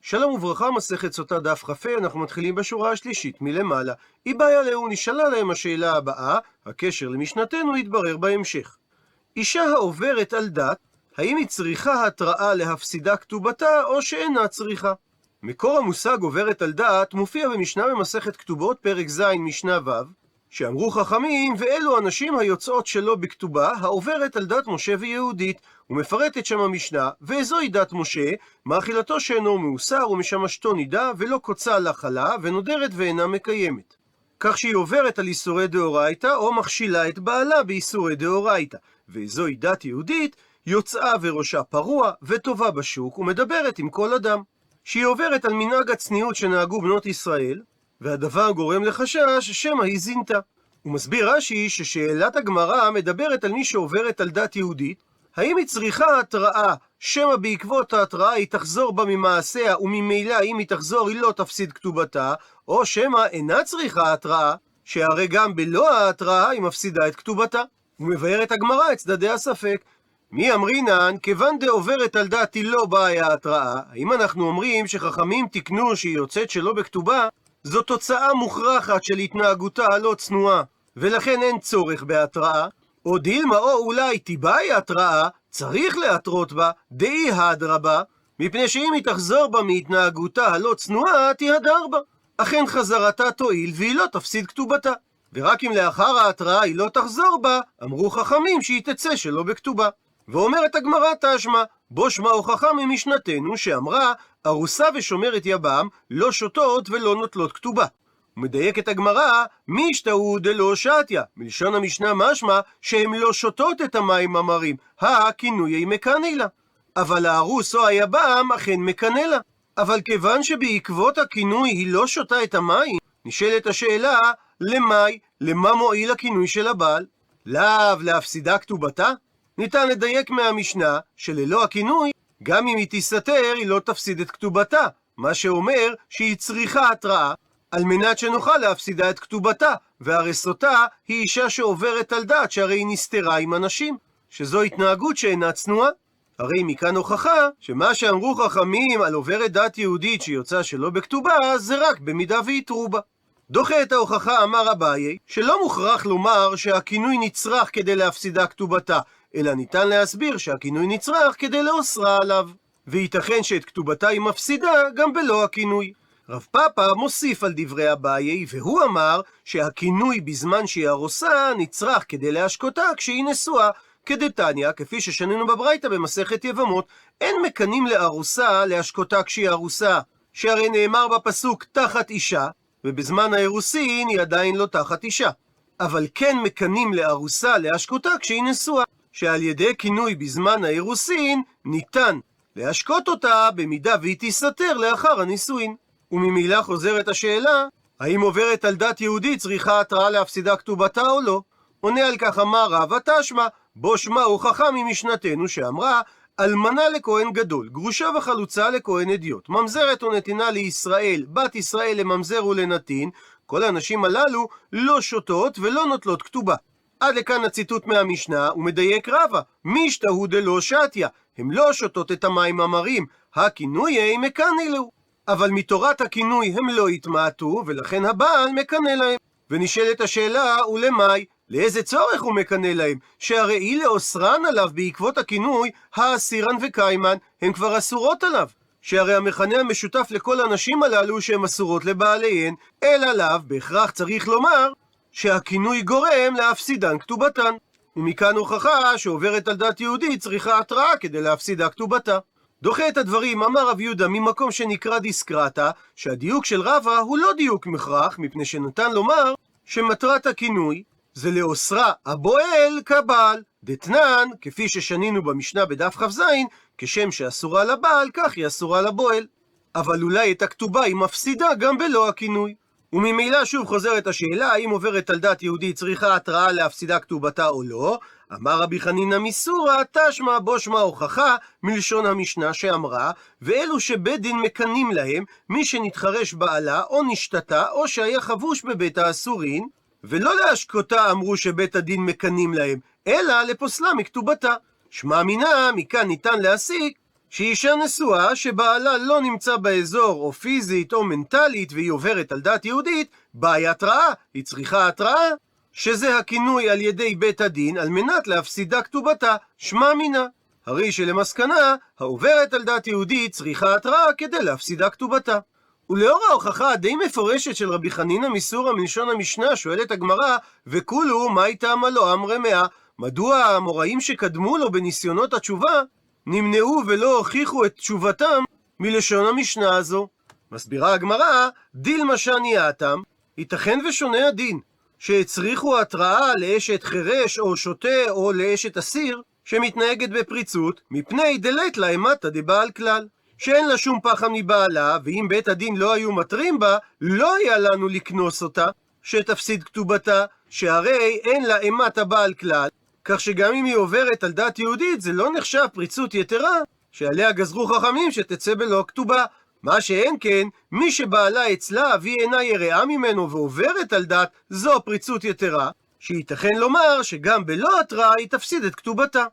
שלום וברכה, מסכת סוטה דף כ"ה, אנחנו מתחילים בשורה השלישית מלמעלה. איבעיה להו, נשאלה להם השאלה הבאה, הקשר למשנתנו יתברר בהמשך. אישה העוברת על דת, האם היא צריכה התראה להפסידה כתובתה או שאינה צריכה? מקור המושג עוברת על דת מופיע במשנה במסכת כתובות פרק ז' משנה ו', שאמרו חכמים, ואלו הנשים היוצאות שלא בכתובה, העוברת על דת משה ויהודית. ומפרטת שם המשנה, וזוהי דת משה, מאכילתו שאינו מאוסר ומשמשתו נידה, ולא קוצה לחלה, ונודרת ואינה מקיימת. כך שהיא עוברת על איסורי דאורייתא, או מכשילה את בעלה באיסורי דאורייתא. וזוהי דת יהודית, יוצאה וראשה פרוע, וטובה בשוק, ומדברת עם כל אדם. שהיא עוברת על מנהג הצניעות שנהגו בנות ישראל, והדבר גורם לחשש שמא היא זינתה. הוא מסביר רש"י ששאלת הגמרא מדברת על מי שעוברת על דת יהודית, האם היא צריכה התראה שמא בעקבות ההתראה היא תחזור בה ממעשיה, וממילא אם היא תחזור היא לא תפסיד כתובתה, או שמא אינה צריכה התראה, שהרי גם בלא ההתראה היא מפסידה את כתובתה. הוא מבאר את הגמרא את צדדי הספק. מי אמרינן, כיוון דעוברת על דת היא לא בעיה התראה, האם אנחנו אומרים שחכמים תקנו שהיא יוצאת שלא בכתובה, זו תוצאה מוכרחת של התנהגותה הלא צנועה, ולכן אין צורך בהתראה, או דילמה או אולי תיבאי התראה, צריך להתרות בה, דאי הדרבה, מפני שאם היא תחזור בה מהתנהגותה הלא צנועה, תיהדר בה. אכן חזרתה תועיל והיא לא תפסיד כתובתה. ורק אם לאחר ההתראה היא לא תחזור בה, אמרו חכמים שהיא תצא שלא בכתובה. ואומרת הגמרא תשמע, בו שמע הוכחה ממשנתנו שאמרה, ארוסה ושומרת יבם לא שותות ולא נוטלות כתובה. ומדייק את הגמרא, מי ישתהו דלא שתיה, מלשון המשנה משמע שהם לא שותות את המים המרים, הכינויי מקנא לה. אבל הארוס או היבם אכן מקנא לה. אבל כיוון שבעקבות הכינוי היא לא שותה את המים, נשאלת השאלה, למה מועיל הכינוי של הבעל? לאו להפסידה כתובתה? ניתן לדייק מהמשנה שללא הכינוי, גם אם היא תסתתר היא לא תפסיד את כתובתה, מה שאומר שהיא צריכה התראה, על מנת שנוכל להפסידה את כתובתה, והרסותה היא אישה שעוברת על דת, שהרי היא נסתרה עם אנשים, שזו התנהגות שאינה צנועה. הרי מכאן הוכחה שמה שאמרו חכמים על עוברת דת יהודית שיוצא שלא בכתובה, זה רק במידה ויתרו בה. דוחה את ההוכחה אמר אביי, שלא מוכרח לומר שהכינוי נצרך כדי להפסידה כתובתה, אלא ניתן להסביר שהכינוי נצרך כדי לאוסרה עליו. וייתכן שאת כתובתה היא מפסידה גם בלא הכינוי. רב פאפא מוסיף על דברי אביי, והוא אמר שהכינוי בזמן שהיא ארוסה נצרך כדי להשקותה כשהיא נשואה, כדתניא, כפי ששנינו בברייתא במסכת יבמות, אין מקנים לארוסה להשקותה כשהיא ארוסה, שהרי נאמר בפסוק תחת אישה, ובזמן האירוסין היא עדיין לא תחת אישה. אבל כן מקנים לארוסה להשקותה כשהיא נשואה, שעל ידי כינוי בזמן האירוסין ניתן להשקות אותה במידה והיא תסתתר לאחר הנישואין. וממילא חוזרת השאלה, האם עוברת על דת יהודית צריכה התראה להפסידה כתובתה או לא? עונה על כך אמר רבא תשמע, בו שמע הוכחה ממשנתנו שאמרה, אלמנה לכהן גדול, גרושה וחלוצה לכהן אדיוט, ממזרת ונתינה לישראל, בת ישראל לממזר ולנתין, כל הנשים הללו לא שותות ולא נוטלות כתובה. עד לכאן הציטוט מהמשנה, ומדייק רבא, מי ישתהו דלא שתיה, הם לא שותות את המים המרים, הכינויי מקנא להו. אבל מתורת הכינוי הם לא התמעטו, ולכן הבעל מקנא להם. ונשאלת השאלה, ולמאי? לאיזה צורך הוא מקנא להם? שהרי היא לאוסרן עליו בעקבות הכינוי, האסירן וקיימן, הן כבר אסורות עליו. שהרי המכנה המשותף לכל הנשים הללו שהן אסורות לבעליהן, אלא לאו בהכרח צריך לומר שהכינוי גורם להפסידן כתובתן. ומכאן הוכחה שעוברת על דת יהודית צריכה התראה כדי להפסידה כתובתה. דוחה את הדברים אמר רב יהודה ממקום שנקרא דיסקרטה, שהדיוק של רבא הוא לא דיוק מכרח, מפני שניתן לומר שמטרת הכינוי זה לאוסרה הבועל כבעל, דתנן, כפי ששנינו במשנה בדף כ"ז, כשם שאסורה לבעל כך היא אסורה לבועל. אבל אולי את הכתובה היא מפסידה גם בלא הכינוי. וממילא שוב חוזרת השאלה, האם עוברת על דת יהודית צריכה התראה להפסידה כתובתה או לא? אמר רבי חנינא מסורא, תשמע בו שמע הוכחה מלשון המשנה שאמרה, ואלו שבית דין מקנים להם, מי שנתחרש בעלה או נשתתה או שהיה חבוש בבית האסורין, ולא להשקותה אמרו שבית הדין מקנים להם, אלא לפוסלה מכתובתה. שמע מינה, מכאן ניתן להסיק שאישה נשואה שבעלה לא נמצא באזור או פיזית או מנטלית והיא עוברת על דת יהודית, באי התראה, היא צריכה התראה, שזה הכינוי על ידי בית הדין על מנת להפסידה כתובתה, שמע מינה. הרי שלמסקנה, העוברת על דת יהודית צריכה התראה כדי להפסידה כתובתה. ולאור ההוכחה הדי מפורשת של רבי חנינא מסורא מלשון המשנה, שואלת הגמרא, וכולו מאי טעמא לו אמרי מאה, מדוע האמוראים שקדמו לו בניסיונות התשובה נמנעו ולא הוכיחו את תשובתם מלשון המשנה הזו? מסבירה הגמרא, דילמה שאני האטם, ייתכן ושונה הדין שהצריכו התראה לאשת חירש או שוטה או לאשת אסיר שמתנהגת בפריצות, מפני דלית לה אימתא דבעל כלל, שאין לה שום פחד מבעלה, ואם בית הדין לא היו מטרים בה, לא היה לנו לקנוס אותה, שתפסיד כתובתה, שהרי אין לה אימתא בעל כלל, כך שגם אם היא עוברת על דת יהודית, זה לא נחשב פריצות יתרה, שעליה גזרו חכמים שתצא בלא כתובה. מה שאין כן, מי שבעלה אצלה והיא אינה יראה ממנו ועוברת על דת, זו פריצות יתרה, שייתכן לומר שגם בלא התראה היא תפסיד את כתובתה.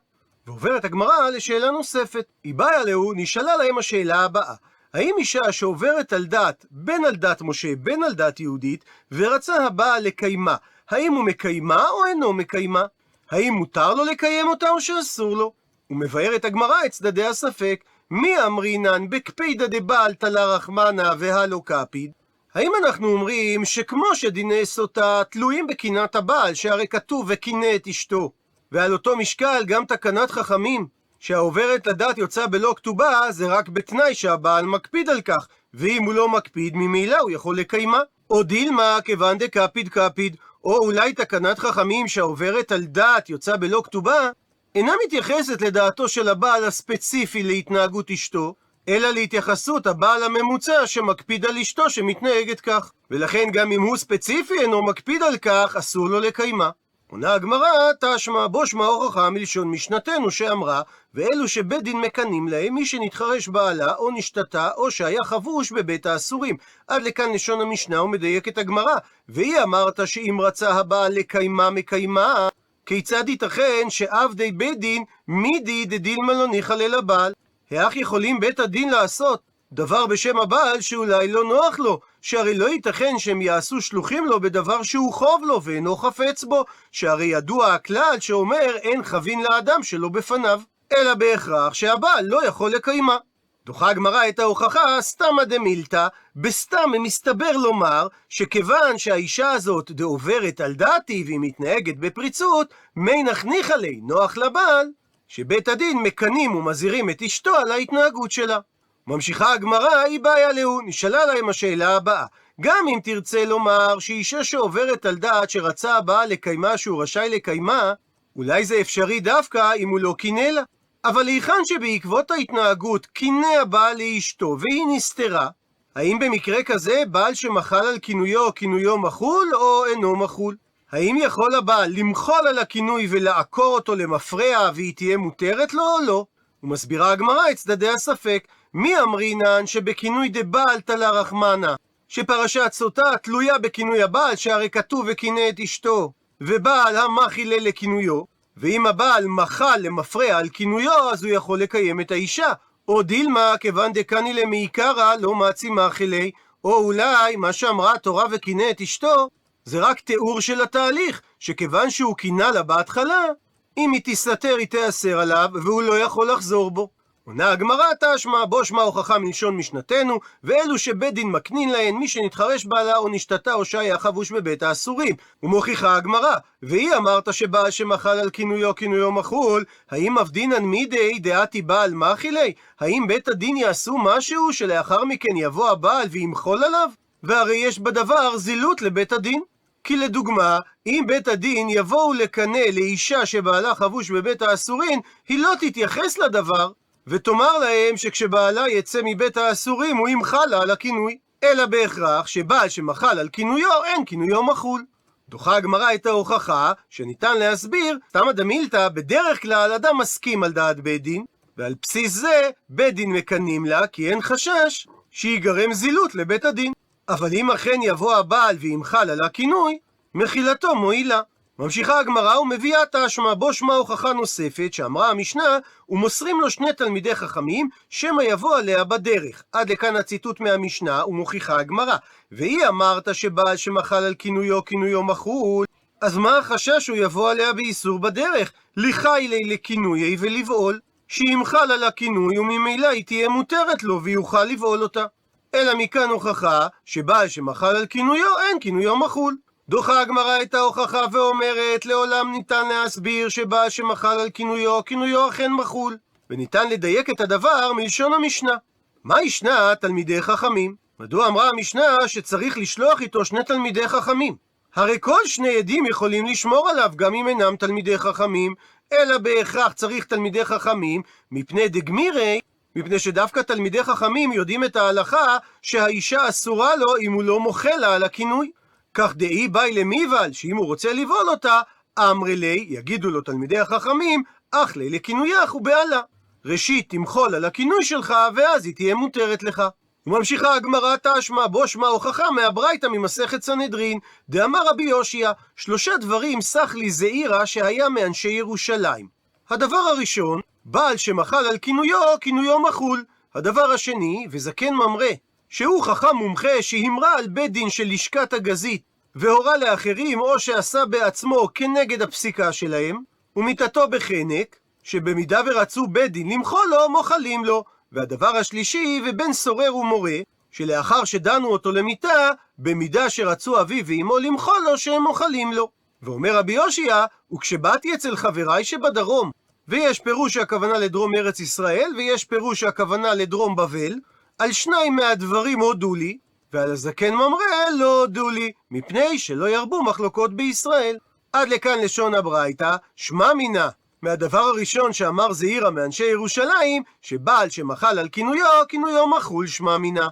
ועוברת הגמרא לשאלה נוספת. היא באה לו, נשאלה להם השאלה הבאה: האם אישה שעוברת על דת, בין על דת משה, בין על דת יהודית, ורצה הבעל לקיימה, האם הוא מקיימה או אינו מקיימה? האם מותר לו לקיים אותה או שאסור לו? ומבארת הגמרא את צדדי הספק, מי אמרינן בקפידא דבעל תלה רחמנה והלא קפיד? האם אנחנו אומרים שכמו שדיני סוטה תלויים בקינת הבעל, שהרי כתוב וקינא את אשתו, ועל אותו משקל גם תקנת חכמים שהעוברת לדת יוצא בלא כתובה, זה רק בתנאי שהבעל מקפיד על כך, ואם הוא לא מקפיד ממילא הוא יכול לקיימה? או דילמה כיוון דקפיד קפיד, או אולי תקנת חכמים שהעוברת על דת יוצא בלא כתובה אינה מתייחסת לדעתו של הבעל הספציפי להתנהגות אשתו, אלא להתייחסות הבעל הממוצע שמקפיד על אשתו שמתנהגת כך, ולכן גם אם הוא ספציפי אינו מקפיד על כך, אסור לו לקיימה. עונה הגמרא, תשמע בו שמע הוכחה מלשון משנתנו שאמרה, ואלו שבית דין מקנים להם מי שנתחרש בעלה או נשתתה או שהיה חבוש בבית האסורים. עד לכאן לשון המשנה ומדייקת הגמרא, והיא אמרת שאם רצה הבעל לקיימה מקיימה, כיצד ייתכן שעבדי בית דין מידי דדילמה לא ניחא לבעל? איך יכולים בית הדין לעשות דבר בשם הבעל שאולי לא נוח לו, שהרי לא ייתכן שהם יעשו שלוחים לו בדבר שהוא חוב לו ואינו חפץ בו, שהרי ידוע הכלל שאומר אין חבין לאדם שלא בפניו, אלא בהכרח שהבעל לא יכול לקיימה. דוחה הגמרא את ההוכחה סתמא דמילתא, בסתם מסתבר לומר שכיוון שהאישה הזאת דעוברת על דתי והיא מתנהגת בפריצות, מי נחניך עלי נוח לבעל שבית הדין מקנים ומזהירים את אשתו על ההתנהגות שלה. ממשיכה הגמרא, היא בעיה לו, נשאלה להם השאלה הבאה: גם אם תרצה לומר שאישה שעוברת על דת שרצה הבעל לקיימה שהוא רשאי לקיימה, אולי זה אפשרי דווקא אם הוא לא קינא לה, אבל היכן שבעקבות ההתנהגות קינא הבעל לאשתו והיא נסתרה, האם במקרה כזה בעל שמחל על כינויו, כינויו מחול או אינו מחול? האם יכול הבעל למחול על הכינוי ולעקור אותו למפרע והיא תהיה מותרת לו או לא? ומסבירה הגמרא את צדדי הספק, מי אמרינן שבכינוי דבעל תלה רחמנה, שפרשת סוטה תלויה בכינוי הבעל, שהרי כתוב וקינא את אשתו, ובעל המחילה לכינויו, ואם הבעל מחל למפרע על כינויו אז הוא יכול לקיים את האישה. או דילמה כיוון דקני למעיקרא לא מעצימה חילי, או אולי מה שאמרה התורה וקינא את אשתו זה רק תיאור של התהליך, שכיוון שהוא קינא לה בהתחלה, אם היא תסתתר היא תיאסר עליו והוא לא יכול לחזור בו. עונה הגמרא, תשמע בו שמע הוכחה מלשון משנתנו, ואלו שבית דין מקנין להן מי שנתחרש בעלה או נשתתה או שהיה חבוש בבית האסורים. ומוכיחה הגמרא, והיא אמרת שבעל שמחל על כינויו כינויו מחול, האם מבדינן מידי דעתי בעל מחילי? האם בית הדין יעשו משהו שלאחר מכן יבוא הבעל וימחול עליו? והרי יש בדבר זילות לבית הדין. כי לדוגמה, אם בית הדין יבואו לקנא לאישה שבעלה חבוש בבית האסורים, היא לא תתייחס לדבר ותאמר להם שכשבעלה יצא מבית האסורים הוא ימחל על הכינוי, אלא בהכרח שבעל שמחל על כינויו אין כינויו מחול. דוחה הגמרא את ההוכחה שניתן להסביר סתמא דמילתא, בדרך כלל אדם מסכים על דעת בית דין, ועל בסיס זה בית דין מקנים לה כי אין חשש שיגרם זילות לבית הדין. אבל אם אכן יבוא הבעל וימחל על הכינוי, מחילתו מועילה. ממשיכה הגמרא ומביאה תשמע, בו שמה הוכחה נוספת שאמרה המשנה, ומוסרים לו שני תלמידי חכמים שמא יבוא עליה בדרך. עד לכאן הציטוט מהמשנה ומוכיחה הגמרא. והיא אמרת שבעל שמחל על כינויו כינויו מחול, אז מה החשש שהוא יבוא עליה באיסור בדרך? לחיילי לכינויי ולבעול, שימחל על הכינוי וממילא היא תהיה מותרת לו ויוכל לבעול אותה. אלא מכאן הוכחה שבעל שמחל על כינויו אין כינויו מחול. דוחה הגמרא את ההוכחה ואומרת, לעולם ניתן להסביר שבעל שמחל על כינויו, כינויו אכן מחול, וניתן לדייק את הדבר מלשון המשנה. מה ישנה תלמידי חכמים? מדוע אמרה המשנה שצריך לשלוח איתו שני תלמידי חכמים? הרי כל שני עדים יכולים לשמור עליו גם אם אינם תלמידי חכמים, אלא בהכרח צריך תלמידי חכמים, מפני דגמירי, מפני שדווקא תלמידי חכמים יודעים את ההלכה שהאישה אסורה לו אם הוא לא מוחל לה על הכינוי. כך דאי באי למיבל, שאם הוא רוצה לבעול אותה, אמרי לי, יגידו לו תלמידי החכמים, אך לי לכינוייך ובעלה. ראשית תמחול על הכינוי שלך, ואז היא תהיה מותרת לך. וממשיכה הגמרא תשמע, בו שמה הוכחה מהברייתא ממסכת סנהדרין, דאמר רבי יושיע, 3 דברים סח לי זעירא שהיה מאנשי ירושלים. הדבר הראשון, בעל שמחל על כינויו, כינויו מחול. הדבר השני, וזקן ממרא, שהוא חכם מומחה שהמרה על בית דין של לשכת הגזית והורה לאחרים או שעשה בעצמו כנגד הפסיקה שלהם, ומיתתו בחנק, שבמידה ורצו בית דין למחול לו, מוחלים לו. והדבר השלישי, ובן סורר ומורה, שלאחר שדנו אותו למיתה, במידה שרצו אביו ואמו למחול לו, שהם מוחלים לו. ואומר רבי יושיע, וכשבאתי אצל חבריי שבדרום, ויש פירוש שהכוונה לדרום ארץ ישראל, ויש פירוש שהכוונה לדרום בבל, על 2 מהדברים הודו לי, ועל הזקן ממרא לא הודו לי, מפני שלא ירבו מחלוקות בישראל. עד לכאן לשון הברייתא, שמע מינה. מהדבר הראשון שאמר זעירא מאנשי ירושלים, שבעל שמחל על כינויו, כינויו מחול שמע מינה.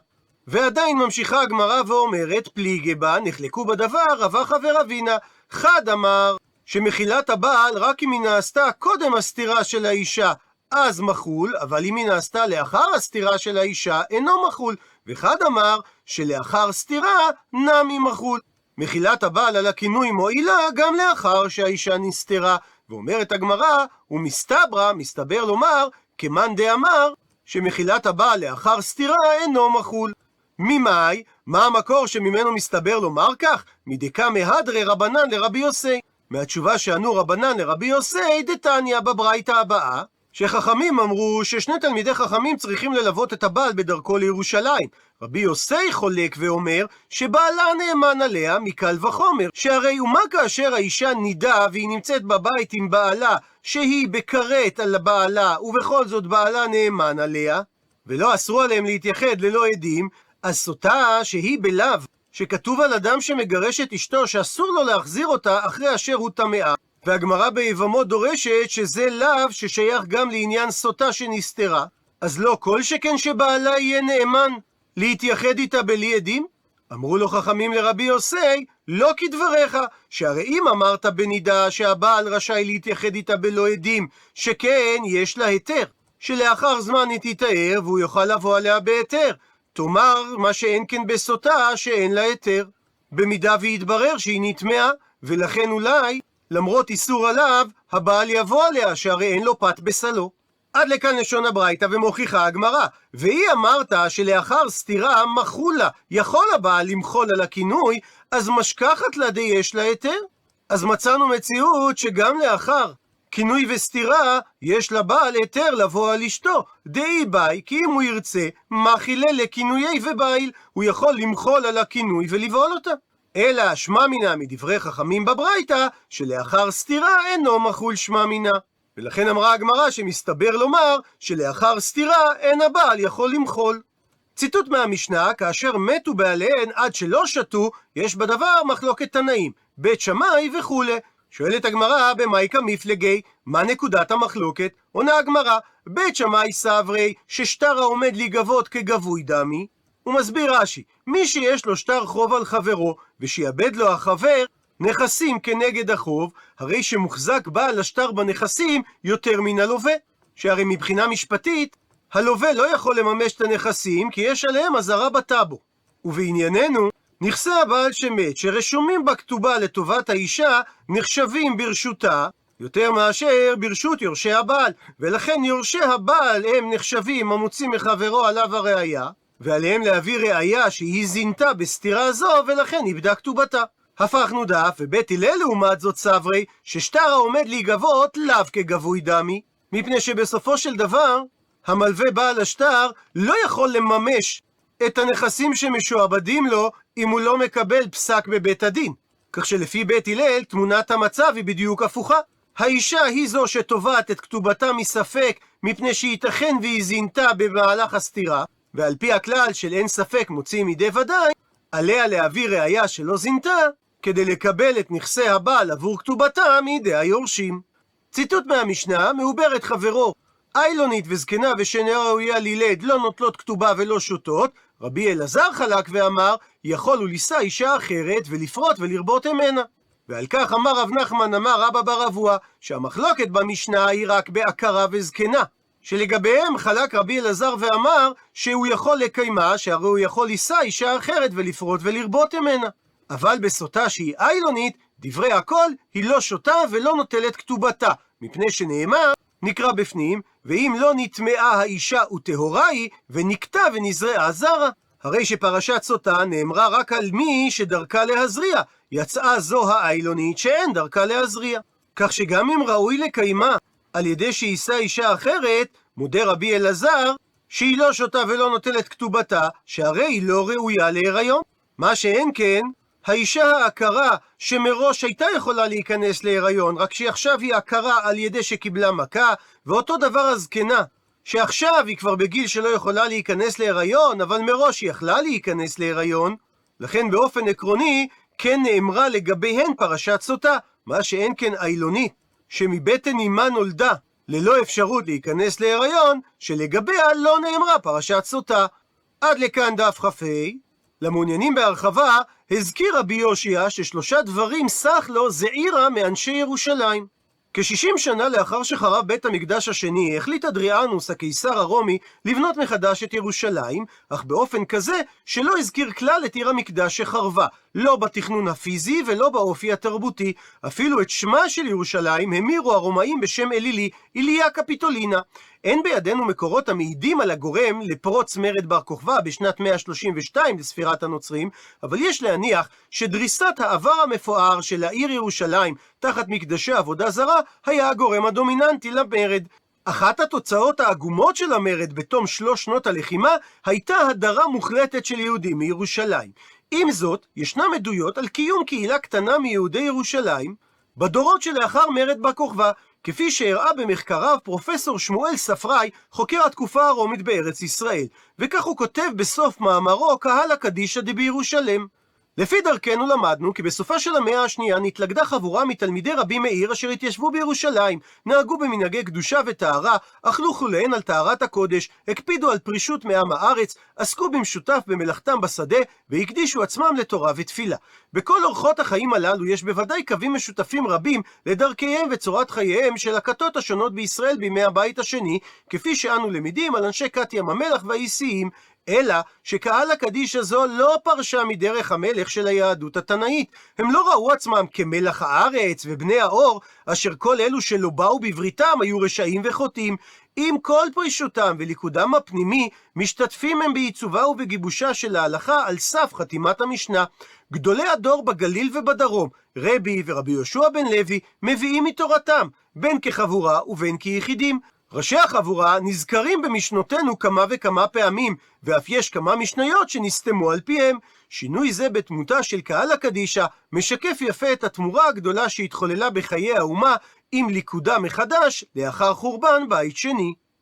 ועדיין ממשיכה הגמרא ואומרת, פליגי בה, נחלקו בדבר רבחה ורבינה. חד אמר שמחילת הבעל רק אם היא נעשתה קודם הסתירה של האישה, אז מחול, אבל אם היא נעשתה לאחר הסתירה של האישה, אינו מחול. וחד אמר שלאחר סתירה נמי מחול. מחילת הבעל על הכינוי מועילה גם לאחר שהאישה נסתרה. ואומרת הגמרא, ומסתברא, מסתבר לומר, כמאן דאמר, שמחילת הבעל לאחר סתירה אינו מחול. ממאי, מה המקור שממנו מסתבר לומר כך? מדקה מהדרי רבנן לרבי יוסי. מהתשובה שענו רבנן לרבי יוסי, דתניא בברייתא הבאה, שחכמים אמרו ששני תלמידי חכמים צריכים ללוות את הבעל בדרכו לירושלים. רבי יוסי חולק ואומר שבעלה נאמן עליה מקל וחומר, שהרי ומה כאשר האישה נידה והיא נמצאת בבית עם בעלה שהיא בקרת על בעלה ובכל זאת בעלה נאמן עליה ולא אסרו עליהם להתייחד ללא עדים, אז סוטה שהיא בלאו שכתוב על אדם שמגרש את אשתו שאסור לו להחזיר אותה אחרי אשר הוא טמאה, והגמרא ביבמות דורשת שזה לאו ששייך גם לעניין סוטה שנסתרה, אז לא כל שכן שבעלה יהיה נאמן להתייחד איתה בלי עדים? אמרו לו חכמים לרבי יוסי, לא כדבריך, שהרי אם אמרת בנידה שהבעל רשאי להתייחד איתה בלא עדים, שכן יש לה היתר, שלאחר זמן היא תתאר והוא יוכל לבוא עליה בהיתר, תאמר מה שאין כן בסוטה שאין לה היתר, במידה ויתברר שהיא נטמעה, ולכן אולי למרות איסור עליו, הבעל יבוא עליה, שהרי אין לו פת בסלו. עד לכאן לשון הברייתא ומוכיחה הגמרא. והיא אמרת שלאחר סתירה מחולה, יכול הבעל למחול על הכינוי, אז משכחת לה יש לה היתר? אז מצאנו מציאות שגם לאחר כינוי וסתירה, יש לבעל היתר לבוא על אשתו. דאי באי, כי אם הוא ירצה, מחילה לכינויי ובעיל, הוא יכול למחול על הכינוי ולבעול אותה. אלא שמע מינה מדברי חכמים בברייתא, שלאחר סתירה אינו מחול שמע מינה. ולכן אמרה הגמרא שמסתבר לומר שלאחר סתירה אין הבעל יכול למחול. ציטוט מהמשנה, כאשר מתו בעליהן עד שלא שתו, יש בדבר מחלוקת תנאים, בית שמאי וכו'. שואלת הגמרא, במאי כמפלגי, מה נקודת המחלוקת? עונה הגמרא, בית שמאי סברי, ששטר העומד להיגבות כגבוי דמי. הוא מסביר רש"י, מי שיש לו שטר חוב על חברו, ושיאבד לו החבר נכסים כנגד החוב, הרי שמוחזק בעל השטר בנכסים יותר מן הלווה. שהרי מבחינה משפטית, הלווה לא יכול לממש את הנכסים, כי יש עליהם אזהרה בטאבו. ובענייננו, נכסי הבעל שמת שרשומים בכתובה לטובת האישה נחשבים ברשותה יותר מאשר ברשות יורשי הבעל, ולכן יורשי הבעל הם נחשבים המוציא מחברו עליו הראיה, ועליהם להביא ראיה שהיא זינתה בסתירה זו ולכן איבדה כתובתה. הפכנו דף, ובית הלל לעומת זאת סברי ששטר העומד להיגבות לאו כגבוי דמי, מפני שבסופו של דבר המלווה בעל השטר לא יכול לממש את הנכסים שמשועבדים לו אם הוא לא מקבל פסק בבית הדין. כך שלפי בית הלל תמונת המצב היא בדיוק הפוכה. האישה היא זו שתובעת את כתובתה מספק מפני שייתכן והיא זינתה במהלך הסתירה, ועל פי הכלל של אין ספק מוציא מידי ודאי, עליה להביא ראיה שלא זינתה כדי לקבל את נכסי הבעל עבור כתובתה מידי היורשים. ציטוט מהמשנה: מעוברת חברו איילונית וזקנה ושאינה ראויה לילד לא נוטלות כתובה ולא שותות. רבי אלעזר חלק ואמר יכול הוא לישא אישה אחרת ולפרוט ולרבות ממנה. ועל כך אמר רב נחמן אמר רבא בר אבוה שהמחלוקת במשנה היא רק בעקרה וזקנה, שלגביהם חלק רבי אלעזר ואמר שהוא יכול לקיימה, שהרי הוא יכול לישא אישה אחרת ולפרוט ולרבות ממנה. אבל בסוטה שהיא איילונית, דברי הכל, היא לא שותה ולא נוטלת כתובתה, מפני שנאמר, נקרא בפנים, ואם לא נטמעה האישה וטהורה היא, ונקטה ונזרעה זרה. הרי שפרשת סוטה נאמרה רק על מי שדרכה להזריע, יצאה זו האיילונית שאין דרכה להזריע. כך שגם אם ראוי לקיימה על ידי שיישא אישה אחרת, מודה רבי אלעזר שהיא לא שותה ולא נוטלת כתובתה, שהרי היא לא ראויה להיריון. מה שאין כן, האישה העקרה שמראש הייתה יכולה להיכנס להיריון, רק שעכשיו היא עקרה על ידי שקיבלה מכה, ואותו דבר הזקנה, שעכשיו היא כבר בגיל שלא יכולה להיכנס להיריון, אבל מראש היא יכלה להיכנס להיריון, לכן באופן עקרוני כן נאמרה לגביהן פרשת סוטה. מה שאין כן איילונית, שמבטן אמה נולדה ללא אפשרות להיכנס להיריון, שלגביה לא נאמרה פרשת סוטה. עד לכאן דף כ"ה. למעוניינים בהרחבה, הזכיר רבי יושיע ששלושה דברים סך לו זעירה מאנשי ירושלים. כ-60 שנה לאחר שחרב בית המקדש השני, החליט אדריאנוס הקיסר הרומי לבנות מחדש את ירושלים, אך באופן כזה שלא הזכיר כלל את עיר המקדש שחרבה, לא בתכנון הפיזי ולא באופי התרבותי. אפילו את שמה של ירושלים המירו הרומאים בשם אלילי, איליה קפיטולינה. אין בידינו מקורות המעידים על הגורם לפרוץ מרד בר כוכבא בשנת 132 לספירת הנוצרים, אבל יש להניח שדריסת העבר המפואר של העיר ירושלים תחת מקדשי עבודה זרה היה הגורם הדומיננטי למרד. אחת התוצאות העגומות של המרד בתום 3 שנות הלחימה הייתה הדרה מוחלטת של יהודים מירושלים. עם זאת, ישנם עדויות על קיום קהילה קטנה מיהודי ירושלים בדורות שלאחר מרד בר כוכבא, כפי שהראה במחקריו פרופסור שמואל ספראי, חוקר התקופה הרומית בארץ ישראל, וכך הוא כותב בסוף מאמרו קהלא קדישא דבירושלם. לפי דרכנו למדנו כי בסופה של המאה השנייה נתלכדה חבורה מתלמידי רבי מאיר אשר התיישבו בירושלים, נהגו במנהגי קדושה וטהרה, אכלו חוליהן על טהרת הקודש, הקפידו על פרישות מעם הארץ, עסקו במשותף במלאכתם בשדה, והקדישו עצמם לתורה ותפילה. בכל אורחות החיים הללו יש בוודאי קווים משותפים רבים לדרכיהם וצורת חייהם של הכתות השונות בישראל בימי הבית השני, כפי שאנו למדים על אנשי כת ים המלח והאיסיים, אלא שקהלא קדישא זו לא פרשה מדרך המלך של היהדות התנאית. הם לא ראו עצמם כמלח הארץ ובני האור, אשר כל אלו שלא באו בבריתם היו רשעים וחוטאים. עם כל פרישותם וליכודם הפנימי, משתתפים הם בעיצובה ובגיבושה של ההלכה על סף חתימת המשנה. גדולי הדור בגליל ובדרום, רבי ורבי יהושע בן לוי, מביאים מתורתם, בין כחבורה ובין כיחידים. ראשי החבורה נזכרים במשנותינו כמה וכמה פעמים, ואף יש כמה משניות שנסתמו על פיהם. שינוי זה בתמותה של קהלא קדישא משקף יפה את התמורה הגדולה שהתחוללה בחיי האומה עם ליכודה מחדש לאחר חורבן בית שני.